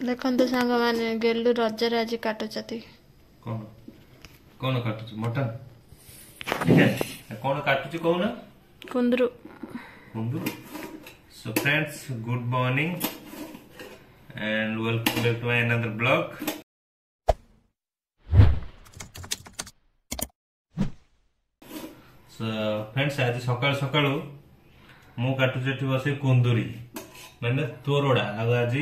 देखो सांग मैंने गेलु रजर आज काटुचती कौन कौन काटुच मटन ठीक है कौन काटुच कौन कुंदरू कुंदरू so friends good morning and welcome back to another blog so friends आज सकाळ सकाळ मु काटुच एठी बसे कुंदुरी माने तोरड़ा आज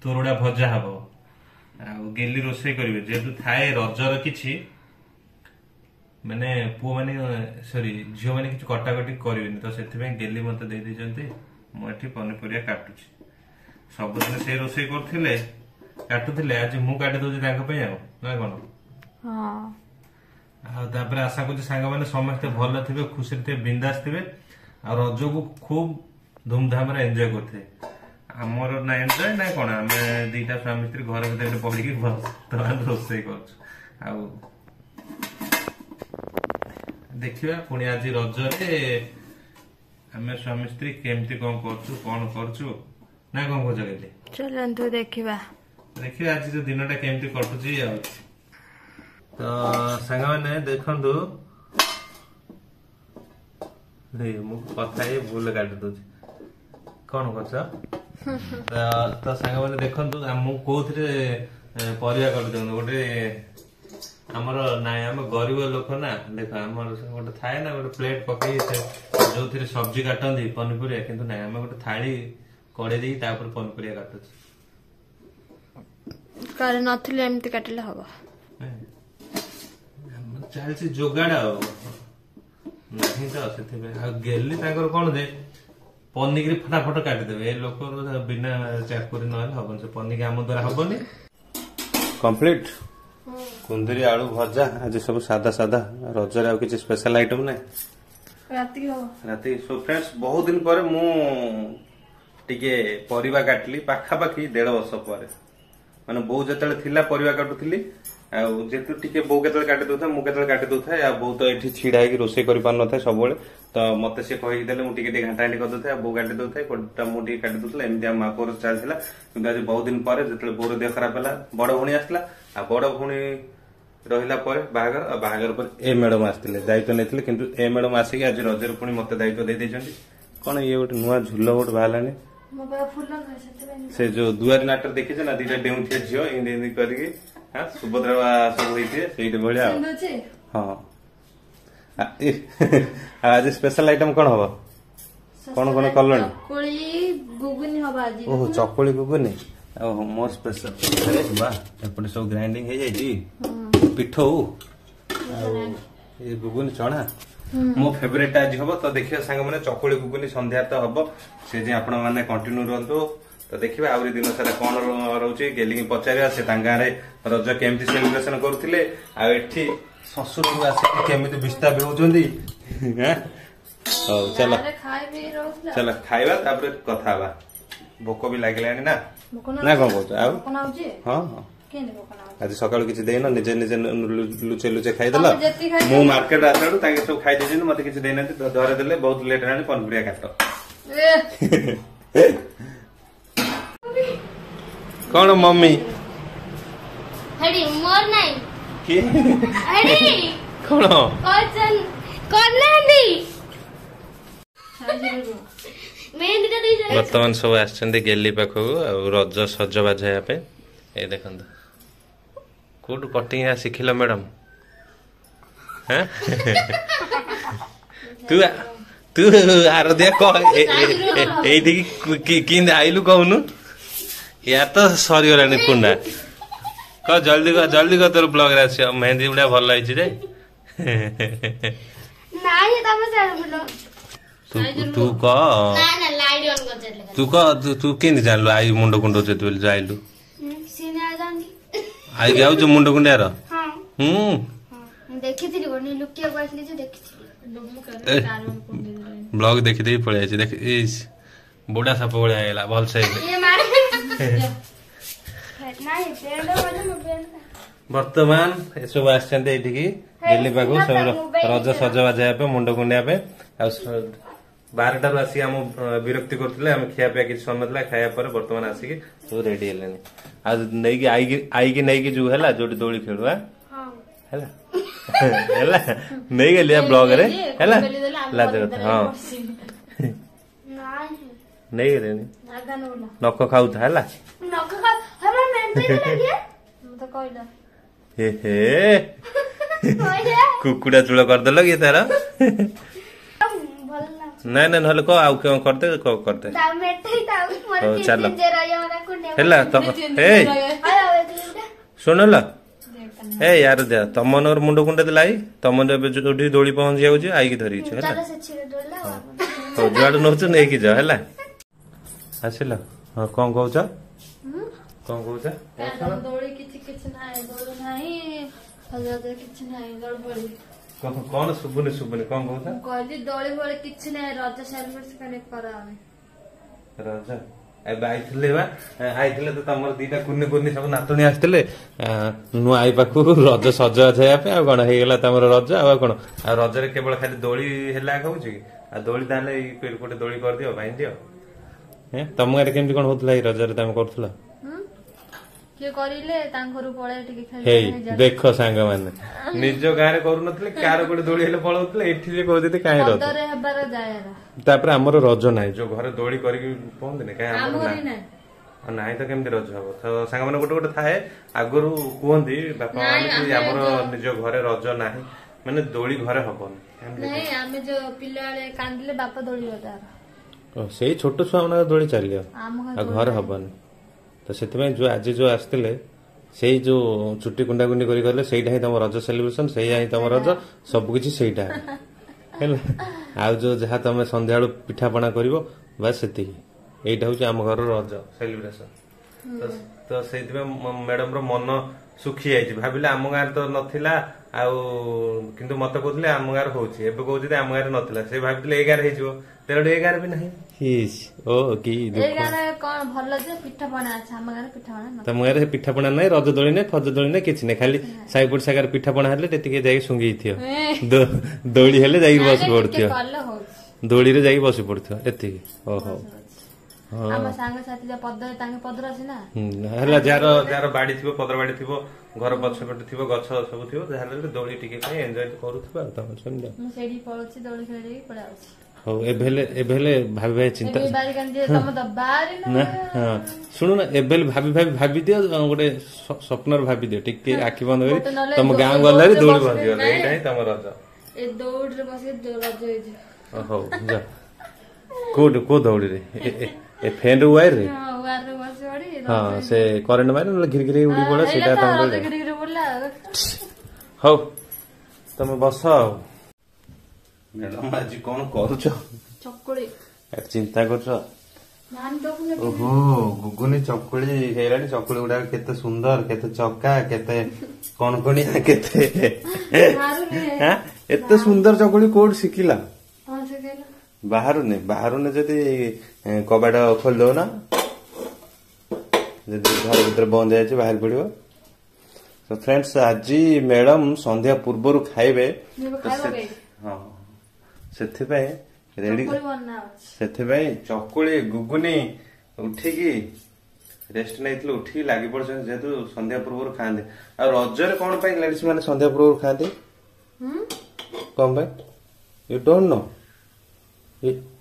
तोरड़ा भजा हम गेली रोसे करेंगे जेहेतु थाए रजर किछि माने पुओ माने सॉरी झियो माने किछि कटाकटी करेंगे तो से गेली मत दे देछन्ते मु एठी पनीपरिया काटुछि सब दिन से रोसे करथिले काटुथिले आज मु काटि दोछि तांका पे ना कोन हां आ तापर आशा करछि सांग माने समस्त भल थिबे खुशी थे बिंदास थिबे आ रज को खूब धूमधाम रे एन्जॉय करथे आमर ना एन्जॉय ना कोन आमे दीटा स्वामी स्त्री घर भीतर पड़ी की बस तो रोसे कर देखिबा पुणी आज रज रे आमे स्वामी स्त्री केमती कोन करछु ना कोन को जगले चलंतु देखिबा आज जो दिनटा केमती कटुची आ तो संग माने देखंतु रे मु कथा हे भूल काटी दोछि कोन करछ तो सांग मैंने देखु आम कौथे परिया कर गोटे आमर ना आम गरीब लोक ना देख आम गोटे थाए ना गोटे प्लेट पकई जो सब्जी काटती पनीपरिया किंतु ना आम गोटे थाली कड़े दी पनीपरिया काटुच नथिले एमती काटिले हबो चलछि जोगाड़ नहीं तो से गेली कौन दे पनिक फटाफट काटिदेवे ए लोक बिना चाकुरी ना हम से पनिक आम द्वारा हबनी कंप्लीट कुंदरी आलू भजा आज सब सादा सादा रजर आ किसी स्पेशल आइटम ना राति सो फ्रेंड्स बहुत दिन पर मु टिके परिवा काटली पाखापाखि 1.5 वर्ष पर माने बो जतले थिला परिवा काटुथली जेतु टिके बो केतले काटि दोथा मु केतले काटि दोथा आ बो तो एठी छिडा कि रोसे करि पार नथा सब बेले तो मते से कहि देले मु टिके घंटा घंटी कर दोथा बो काटि दोथा कोटा मु टिके काटि दोथला एमती आ माकोर चलथिला किंतु आज बहुत दिन पर जतले बोर देह खराब होला बड़ भुणी आसला आ बड़ भुणी रहिला पर बाहागर पर ए मैडम आस्तिले दायित्व नेथिले किंतु ए मैडम आसी आज रजर पुणी मते दायित्व दे देछन्ती कोन ये गोटे नुआ झुल्लो गोटे बाहलानी से जो दुआरी नाटर देखी ना दीटा डेउथिया झियो इंदी करके हाँ सुभद्रा सब होइथे सेइटे भलिया हां आज स्पेशल आइटम कोन हबो कोन कोन कलणी चकुली गुगुनी हबा आज ओह चकुली गुगुनी ओह मोर स्पेशल अरे वाह एपटे सब ग्राइंडिंग हे जाई छी पिठो ये गुगुनी चना मो फेवरेट आज हबो तो देखियो संग माने चकुली गुगुनी संध्या तो हबो से जे आपण माने कंटिन्यू रहंतो तो देखिबा आउरी दिन सारा कोन रहउची गेली पचारिया से तांगा रे रज केमती सेलिब्रेशन करथिले आ एठी ससुर को आसे केमती विस्ता बेउचंदी हैं ओ चलो चलो खाइबा तापर कथा बा भोको भी लागलानी ना ना कोन कहत आ हां हां आज सकाळ किछि देनो निजे निजे लुचे लुचे खाइ देला मु मार्केट आसाडू ताके सब खाइ देजन मते किछि देनंती धरे देले बहुत लेट रानी पनपुरिया काटो कौन मम्मी हडी मोर नहीं की हडी कौन कोचन कोनंदी मेहंदी तो दे वर्तमान सब आछंदे गेली पाखो रज सजबाज हेया पे ए देखंद कोड कटिंग आ सिखिलो मैडम हैं तू आर दे को एठी किंद आइलु कहनु या तो सरी गलानी कुंडा क जल्दी क तोर ब्लॉग रे आसी मेहंदी उडा भल लाइछ रे नाही तम साइड बोलो तू क ना ना लाइट ऑन कर देले तू किंद जानलो आई मुंडो कुंडो चेत बोल जाइलु सीने आ जांदी आई गाउ जो मुंडो कुंडा रो हां देखिथिली कोनी लुकिया बासली जे देखिथिली ब्लॉग देखि देई पळे आछि देख इस बोडा साप बळे आइला भल से ये मारे नाही पेंड वाले मो पेंड वर्तमान सब आछन्ते एठिकी गेली पाखो सब रज सजवा जाय पे मुंडो कुंडिया पे आ 12 आसी हम विरक्ति करथिले हम खिया पे किछ समय खाया पर वर्तमान आसी सब रेडी हेलेनी ଆଉ ନେଇକି ଆଇକି ନେଇକି ଯିବୁ ହେଲା ଯୋଉଠି ଦୋଳି ଖେଳୁ ହେଲା ହେଲା ନେଇଗଲି ବ୍ଲଗ ରେ ହେଲା ଲାଜ କଥା ହଁ ନେଇଗଲେଣି ନଖ ଖାଉଥା ହେଲା ହେ କୁକୁଡ଼ା ଚୂଳ କରିଦେଲ କି ତାର ନାଇଁ ନାଇଁ ନହେଲେ କହ ଆଉ କଣ କରିଦେ କରିଦେ ହଉ ଚାଲ ହେଲା ଶୁଣିଲ ଏ ୟାର ଦେ ତମ ମାନଙ୍କର ମୁଣ୍ଡ କୁଣ୍ଡେ ଦେଲା ତମ ଏବେ ଯୋଉଠି ଦୋଳି ପହଞ୍ଚି ଯାଉଛି ଆଇକି ଧରିଛୁ ହେଲା ହଉ ଯୁଆଡୁ ନଉଛୁ ନେଇକି ଯାଅ ହେଲା ଆସିଲ ହଁ କଣ କହୁଛ କଣ କହୁଛ ଦୋଳି କିଛି ନାହିଁ କିଛି ନାହିଁ ଦୋଳି କଣ ଶୁଭୁନି କଣ କହୁଛ କହିଲି ଦୋଳି ଫୋଳି କିଛି ନାହିଁ ରଜ ସେଲିବ୍ରେସନ କରାହଉନି ରଜ ଏବେ ଆଇଥିଲେ ତ ତମର ଦିଟା କୁନି ସବୁ ନାତୁଣୀ ଆସିଥିଲେ ନୂଆ ଆଇ ପାଖକୁ ରଜ ସଜ ହେବା ପାଇଁ ଆଉ କଣ ହେଇଗଲା ତମର ରଜ ଆଉ କଣ ଆଉ ରଜରେ କେବଳ ଖାଲି ଦୋଳି ହେଲା କହୁଛି କି ଆଉ ଦୋଳି ତାହେଲେ ଏଇ ଗୋଟେ ଦୋଳି କରିଦିଅ ଭାଇ ଦିଅ ତମ ଗାଁରେ କେମିତି କଣ ହଉଥିଲା ଏଇ ରଜରେ ତମେ କରୁଥିଲ ହେଇ ଦେଖ ସାଙ୍ଗମାନେ ନିଜ ଗାଁରେ କରୁନଥିଲେ କାର ଗୋଟେ ଦୋଳି ହେଲେ ପଳଉଥିଲେ ଏଠି ଯେ କହୁଛନ୍ତି କାହିଁ ରଜ ତାପରେ ଆମର ରଜ ନାହିଁ ଯୋଉ ଘରେ ଦୋଳି କରିକି ପହନ୍ତିନି କାହିଁ ଆମର ନାହିଁ ତ କେମିତି ରଜ ହବ ତ ସାଙ୍ଗମାନେ ଗୋଟେ ଥାଏ ଆଗରୁ କୁହନ୍ତି ବାପା ମାନେ ଆମର ନିଜ ଘରେ ରଜ ନାହିଁ ମାନେ ଦୋଳି ଘରେ ହବନି ସେଇ ଛୋଟ ଛୁଆ ମାନଙ୍କ ଦୋଳି ଚାଲିବ ଆଉ ଘରେ ହବନି ତ ସେଥିପାଇଁ ଆଜି ଯୋଉ ଆସିଥିଲେ ସେଇ ଯୋଉ ଚୁଟି କୁଣ୍ଡା କୁଣ୍ଡି କରି ଗଲେ ସେଇଟା ହିଁ ତମ ରଜ ସେଲିବ୍ରେସନ ସେଇଆ ହିଁ ତମ ରଜ ସବୁକିଛି ସେଇଟା ହେଲା ଆଉ ଯୋଉ ଯାହା ତମେ ସନ୍ଧ୍ୟାବେଳୁ ପିଠାପଣା କରିବ ବାସ୍ ସେତିକି ଏଇଟା ହଉଛି ଆମ ଘରର ରଜ ସେଲିବ୍ରେସନ ତ ସେଇଥିପାଇଁ ମ୍ୟାଡମ ର ମନ ଶୁଖି ଯାଇଛି ଭାବିଲେ ଆମ ଗାଁରେ ତ ନଥିଲା ଆଉ କିନ୍ତୁ ମତେ କହୁଥିଲେ ଆମ ଗାଁରେ ହଉଛି ଏବେ କହୁଛନ୍ତି ଆମ ଗାଁରେ ନଥିଲା ସେ ଭାବିଥିଲେ ଏଇ ଗାଁରେ ହେଇଯିବ ତେଣୁ ଏ ଗାଁରେ ବି ନାହିଁ ତମ ଗାଁରେ ପିଠାପଣା ନାହିଁ ରଜ ଦୋଳି ନାହିଁ ଫଜ ଦୋଳି ନାହିଁ କିଛି ନାହିଁ ଖାଲି ସାଇ ପଡିଶା ଗାଁରେ ପିଠାପଣା ହେଲେ ଟିକେ ଯାଇକି ଶୁଙ୍ଗିଥିବ ଦୋଳି ହେଲେ ଯାଇକି ବସି ପଡୁଥିବ ଦୋଳିରେ ଯାଇକି ବସି ପଡୁଥିବ ଏତିକି ଓହୋ ହେଲା ଯାହାର ବାଡି ଥିବ ପଦର ବାଡି ଥିବ ଘର ପଛପଟେ ଥିବ ଗଛ ସବୁ ଥିବ ଯାହେଲେ ଦୋଳି ଟିକେ ପାଇଁ ଏନ୍ଜୟ କରୁଥିବ ଆଉ ତମର ସେମିତି ହଉ ଏବେ ହେଲେ ଭାବି ଚିନ୍ତା ଶୁଣୁ ନା ଏବେ ଭାବି ଦିଅ ଗୋଟେ ସ୍ୱପ୍ନର ଭାବି ଦିଅ ଟିକେ ଆଖି ବନ୍ଦ କରି ତମ ଗାଁ ଗଲା ଦୋଳି ବନ୍ଦିଗଲା ଏଇଟା ହିଁ ତମ ରଜ ହଉ ଯା କୋଉ ଦଉଡିରେ ଏ ଫ୍ୟାନ ୱାୟାର ରେ ହଁ ସେ କରେଣ୍ଟ ମାରେ ନହେଲେ ଘିରି ଘିରି ଉଡି ପଡେ ସେଇଟା ତମ ହଉ ତମେ ବସ ଆଉ ମ୍ୟାଡାମ ଆଜି କଣ କରୁଛ ଚିନ୍ତା କରୁଛ ଓହୋ ଗୁଗୁନି ଚକୁଳି ହେଇଗଲାଣି ଚକୁଳି ଗୁଡାକ କେତେ ସୁନ୍ଦର କେତେ ଚକା କେତେ କଣକଣିଆ କେତେ ଏତେ ସୁନ୍ଦର ଚକୁଳି କୋଉଠି ଶିଖିଲା ବାହାରୁନି ଯଦି କବାଟ ଖୋଲିଦବ ନା ଯଦି ଘର ଭିତରେ ବନ୍ଦ ହେଇଯାଇଛି ବାହାରି ପଡିବ ତ ଫ୍ରେଣ୍ଡସ୍ ଆଜି ମ୍ୟାଡାମ ସନ୍ଧ୍ୟା ପୂର୍ବରୁ ଖାଇବେ ହଁ ସେଥିପାଇଁ ରେଡି ସେଥିପାଇଁ ଚକୁଳି ଗୁଗୁନି ଉଠିକି ରେଷ୍ଟ ନେଇଥିଲେ ଉଠିକି ଲାଗି ପଡୁଛନ୍ତି ଯେହେତୁ ସନ୍ଧ୍ୟା ପୂର୍ବରୁ ଖାଆନ୍ତି ଆଉ ରଜରେ କଣ ପାଇଁ ଲେଡିଜ ମାନେ ସନ୍ଧ୍ୟା ପୂର୍ବରୁ ଖାଆନ୍ତି କଣ ପାଇଁ you don't know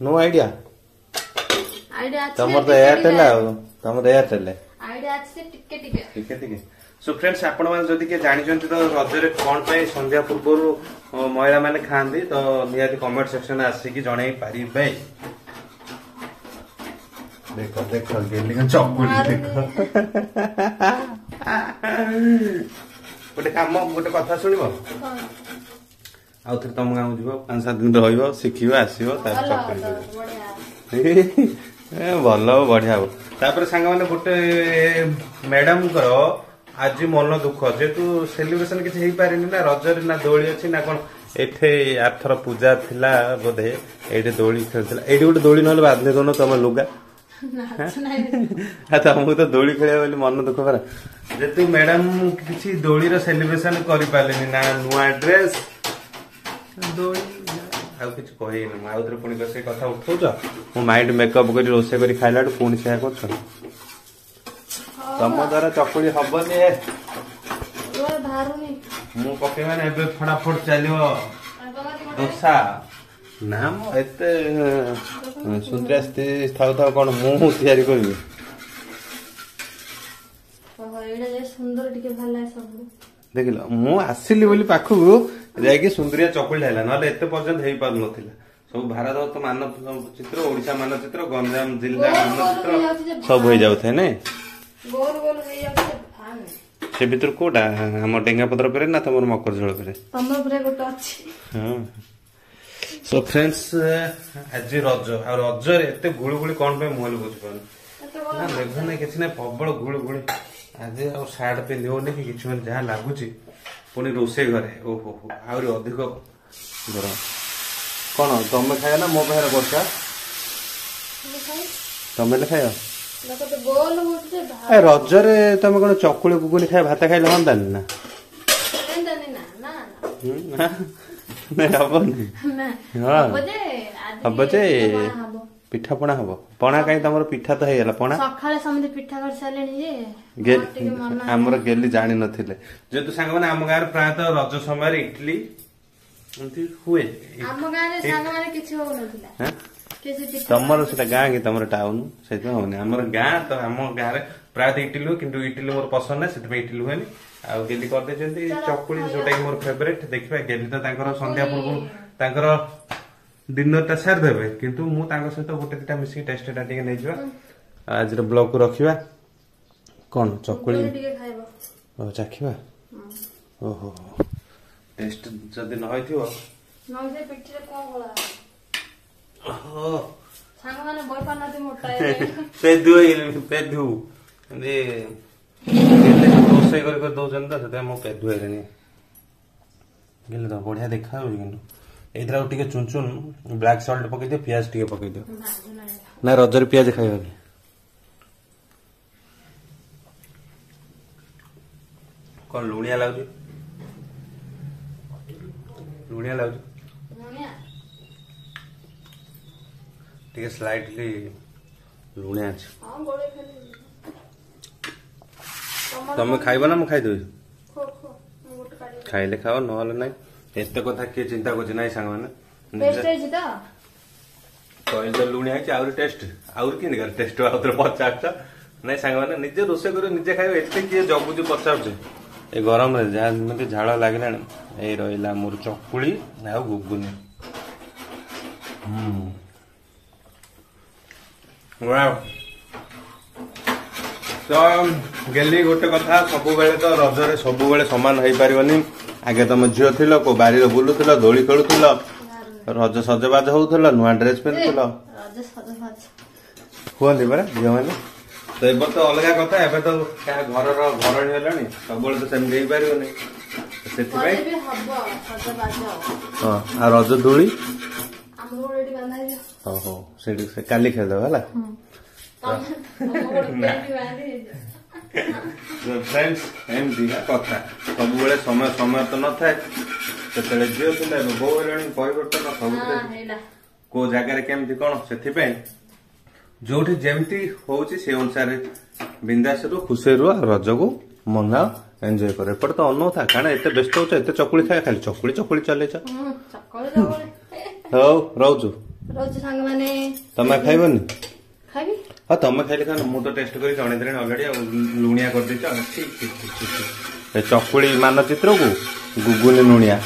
no idea तमर तो एयरटेल ଆଉ ତମର ଏୟାରଟେଲ ଆଇଡିଆ ଅଛି ଟିକେ ସୋ फ्रेंड्स ଆପଣ ମାନେ ଯଦି କିଏ ଜାଣିଛନ୍ତି ତ ରଜରେ କଣ ପାଇଁ ସନ୍ଧ୍ୟା ପୂର୍ବରୁ ମହିଳା ମାନେ ଖାଆନ୍ତି ତ ନିହାତି କମେଣ୍ଟ ସେକ୍ସନ ଆସିକି ଜଣେଇ ପାରିବେ ଦେଖ ଗେଲି ଚକୁଳି ଦେଖ ଗୋଟେ କଥା ଶୁଣିବ ଆଉ ଥରେ ତମ ଗାଁକୁ ଯିବ 5-7 ଦିନ ରହିବ ଶିଖିବ ଆସିବ ତାପରେ ଚକୁଳି ଭଲ ହବ ବଢିଆ ହବ ତାପରେ ସାଙ୍ଗମାନେ ଗୋଟେ ମ୍ୟାଡାମଙ୍କର ଆଜି ମନ ଦୁଃଖ ଯେହେତୁ ସେଲିବ୍ରେସନ କିଛି ହେଇପାରିନି ନା ରଜରେ ନା ଦୋଳି ଅଛି ନା କଣ ଏଠି ଆରଥର ପୂଜା ଥିଲା ବୋଧେ ଏଇଠି ଦୋଳି ଖେଳୁଥିଲା ଏଇଠି ଗୋଟେ ଦୋଳି ନହେଲେ ବାନ୍ଧି ଦଉନ ତମ ଲୁଗା ତମକୁ ତ ଦୋଳି ଖେଳିବା ବୋଲି ମନ ଦୁଃଖ କରା ଯେହେତୁ ମ୍ୟାଡାମ କିଛି ଦୋଳିର ସେଲିବ୍ରେସନ କରିପାରିଲେନି ନା ନୂଆ ଡ୍ରେସ ଦୋଳି ଆଉ କିଛି କହିନି ମୁଁ ଆଉ ଥରେ ପୁଣି ସେ କଥା ଉଠଉଛ ମୁଁ ମାଇଣ୍ଡ ମେକଅପ୍ କରି ରୋଷେଇ କରି ଖାଇଲାଠୁ ପୁଣି ସେୟା କରୁଛ ତମ ଦ୍ୱାରା ଚକୁଳି ହବନି ବାହାରୁନି ମୁଁ ପକେଇ ମାନେ ଏବେ ଫଟାଫଟ ଚାଲିବ ଦୋସା ନା ମୁଁ ଏତେ ସୁନ୍ଦର ଥାଉ ଥାଉ କଣ ମୁଁ ତିଆରି କରିବି ସୁନ୍ଦର ଟିକେ ଭଲ ଲାଗେ ସବୁ ଦେଖିଲ ମୁଁ ଆସିଲି ବୋଲି ପାଖକୁ ଯାଇକି ସୁନ୍ଦରିଆ ଚକୁଳି ହେଲା ନହେଲେ ଏତେ ପର୍ଯ୍ୟନ୍ତ ହେଇପାରୁନଥିଲା ସବୁ ଭାରତ ମାନଚିତ୍ର ଓଡିଶା ମାନଚିତ୍ର ଗଞ୍ଜାମ ଜିଲ୍ଲା ମାନଚିତ୍ର ସବୁ ହେଇଯାଉଥାଏ ନାଇଁ ଗୋଲ ଗୋଲ ହେଇଯାଉଛି ସେ ଭିତରୁ କୋଉଟା ଆମ ଡେଙ୍ଗାପତ୍ର ପରେ ନା ତମର ମକର ଝୋଳ ପରେ ତମର ଉପରେ ଗୋଟେ ଅଛି ହଁ ସୋ ଫ୍ରେଣ୍ଡସ୍ ଆଜି ରଜ ଆଉ ରଜରେ ଏତେ ଗୁଳୁଗୁଳି କଣ ପାଇଁ ମୁଁ ହେଲେ ବୁଝିପାରୁନି ନା ମେଘ ନାହିଁ କିଛି ନାହିଁ ପ୍ରବଳ ଗୁଳୁଗୁଳି ଆଜି ଆଉ ସାର୍ଟ ପିନ୍ଧି ହଉନି କି କିଛି ମାନେ ଯାହା ଲାଗୁଛି ପୁଣି ରୋଷେଇ ଘରେ ଓହୋ ଆହୁରି ଅଧିକ ଗରମ କଣ ତମେ ଖାଇବ ନା ମୋ ପାଖରେ ବର୍ଷା ତମେ ହେଲେ ଖାଇବ ରଜରେ ତମେ କଣ ଚକୁଳି ଗୁଗୁନି ଖାଇ ଭାତ ଖାଇଲେ ହନ୍ତାନି ନା ହବନି ହବ ଯେ ପିଠା ପଣା ହବ ପଣା କାହିଁ ତମର ପିଠା ତ ହେଇଗଲା ପଣା ସକାଳେ ସମସ୍ତେ ପିଠା କରିସାରିଲେଣି ଆମର ଗେଲି ଜାଣିନଥିଲେ ଯେହେତୁ ସାଙ୍ଗମାନେ ଆମ ଗାଁରେ ପ୍ରାୟତଃ ରଜ ସମୟରେ ଇଟଲି ଏମିତି ହୁଏ ଆମ ଗାଁରେ ସାଙ୍ଗମାନେ କିଛି ହଉନଥିଲା ତମର ସେଟା ଗାଁ କି ତମର ଟାଉନ ସେଇଥିପାଇଁ ହଉନି ଆମର ଗାଁ ତ ଆମ ଗାଁରେ ପ୍ରାୟତଃ ଇଟିଲି ହୁଏ କିନ୍ତୁ ଇଟିଲି ମୋର ପସନ୍ଦ ନାହିଁ ସେଥିପାଇଁ ଇଟିଲି ହୁଏନି ଆଉ ଗେଲି କରିଦେଇଛନ୍ତି ଚକୁଳି ଯୋଉଟା କି ମୋର ଫେଭରେଟ ଦେଖିବା ଗେଲି ତ ତାଙ୍କର ସନ୍ଧ୍ୟା ପୂର୍ବରୁ ତାଙ୍କର ଡିନରଟା ସାରିଦେବେ କିନ୍ତୁ ମୁଁ ତାଙ୍କ ସହିତ ଗୋଟେ ଦିଟା ମିଶିକି ଟେଷ୍ଟଟା ଟିକେ ନେଇଯିବା ଆଜିର ବ୍ଲଗକୁ ରଖିବା କଣ ଚକୁଳି ଚାଖିବା ଓହୋ ଟେଷ୍ଟ ଯଦି ନ ହେଇଥିବ ରୋଷେଇ କରି ଦଉଛନ୍ତି ତ ସେଥିପାଇଁ ମୁଁ ପେଦୁ ହେଲିନି ତ ବଢିଆ ଦେଖା ହଉଛି କିନ୍ତୁ ଏଇଥିରେ ଆଉ ଟିକେ ଚୁନ ଚୁନ ବ୍ଲାକ୍ ସଲ୍ଟ ପକେଇଦିଅ ପିଆଜ ଟିକେ ପକେଇଦିଅ ନା ରଜରେ ପିଆଜ ଖାଇବନି କଣ ଲୁଣିଆ ଲାଗୁଛି ଲୁଣିଆ ଲାଗୁଛି ଟିକେ ସ୍ଲାଇଟଲି ଲୁଣିଆ ଅଛି ତମେ ଖାଇବ ନା ମୁଁ ଖାଇଦେବି ଖାଇଲେ ଖାଅ ନହେଲେ ନାଇଁ ଏତେ କଥା କିଏ ଚିନ୍ତା କରୁଛି ନାଇଁ ସାଙ୍ଗମାନେ କହିଲେ ତ ଲୁଣିଆ ହେଇଛି ଆହୁରି ଟେଷ୍ଟ ଆହୁରି କେମିତି ଟେଷ୍ଟ ଆଉଥରେ ପଚାରୁଛ ନାଇଁ ସାଙ୍ଗମାନେ ନିଜେ ରୋଷେଇ କରି ନିଜେ ଖାଇବ ଏତେ କିଏ ଜଗୁଛି ପଚାରୁଛି ଏ ଗରମରେ ଯାହା ଯେମିତି ଝାଳ ଲାଗିଲାଣି ଏଇ ରହିଲା ମୋର ଚକୁଳି ଆଉ ଗୁଗୁନି ତ ଗେଲି ଗୋଟେ କଥା ସବୁବେଳେ ତ ରଜରେ ସବୁବେଳେ ସମାନ ହେଇପାରିବନି ଆଗେ ତମ ଝିଅ ଥିଲ କୋଉ ବାରିରେ ବୁଲୁଥିଲ ଦୋଳି ଖେଳୁଥିଲ ରଜ ସଜବାଜ ହଉଥିଲ ନୂଆ ଡ୍ରେସ ପିନ୍ଧୁଥିଲ କୁହନ୍ତି ପରା ଝିଅ ମାନେ ତ ଏବେ ତ ଅଲଗା କଥା ଏବେ ତ କାହା ଘରର ଘରଣୀ ହେଲାଣି ସବୁବେଳେ ତ ସେମିତି ହେଇପାରିବନି ସେଥିପାଇଁ ହଁ ଆଉ ରଜ ଦୋଳି ହଉ ସେଠି କାଲି ଖେଳିଦେବା ହେଲା ଫ୍ରେଣ୍ଡସ୍ ଏମିତି କଥା ସବୁବେଳେ ସମୟ ସମୟ ତ ନଥାଏ ସେତେବେଳେ ଝିଅ ଥିଲା ଏବେ ବୋଉ ହେଲାଣି ପରିବର୍ତ୍ତନ ସବୁଥିରେ କୋଉ ଜାଗାରେ କେମିତି କଣ ସେଥିପାଇଁ ଯୋଉଠି ଯେମିତି ହଉଛି ସେ ଅନୁସାରେ ବିନ୍ଦାସ ରୁ ଖୁସି ରୁହ ରଜକୁ ମନାଅ ଏନ୍ଜୟ କର ଏପଟେ ତ ଅନଉଥା କାରଣ ଏତେ ବ୍ୟସ୍ତ ହଉଛ ଏତେ ଚକୁଳି ଖାଇବା ଖାଲି ଚକୁଳି ଚକୁଳି ଚଲେଇଛ ହଉ ରହୁଛୁ ତମେ ଖାଇବନି ହଁ ତମେ ଖାଇଲେ ଖାନ ମୁଁ ତ ଟେଷ୍ଟ କରି ଜଣେଇଦେଲିଣି ଅଲରେଡି ଆଉ ଲୁଣିଆ କରିଦେଇଛ ଠିକ ଠିକ ଠିକ ଏ ଚକୁଳି ମାନଚିତ୍ରକୁ ଗୁଗୁନି ଲୁଣିଆ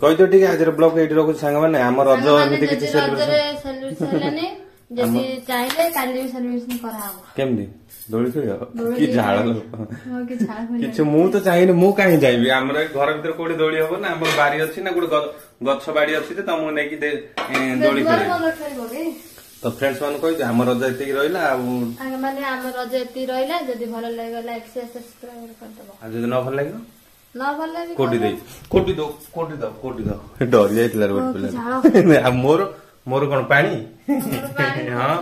କହିଦିଅ ଟିକେ ଆଜିର ବ୍ଲଗ ଏଇଠି ରଖୁଛି ସାଙ୍ଗମାନେ ଆମ ରଜ ଏମିତି କିଛି କେମିତି ଦୋଳି ଖେଳିବ କି ଝାଳ କିଛି ମୁଁ ତ ଚାହିଁନି ମୁଁ କାହିଁ ଯାଇବି ଆମର ଘର ଭିତରେ କୋଉଠି ଦୋଳି ହବ ନା ଆମର ବାରି ଅଛି ନା ଗୋଟେ ଗଛ ବାଡି ଅଛି ଯେ ତମକୁ ନେଇକି ଦୋଳି ଖେଳିବ ତ ଫ୍ରେଣ୍ଡସ୍ ମାନଙ୍କୁ କହିଛି ଆମ ରଜ ଏତିକି ରହିଲା ଆଉ ଆମ ରଜ ଏତିକି ରହିଲା ଯଦି ଭଲ ଲାଗିଲା ଆଉ ଯଦି ନ ଭଲ ଲାଗିବ କୋଟି ଦଉ ଡରି ଯାଇଥିଲା ଗୋଟେ ପିଲା ମୋର କଣ ପାଣି ହଁ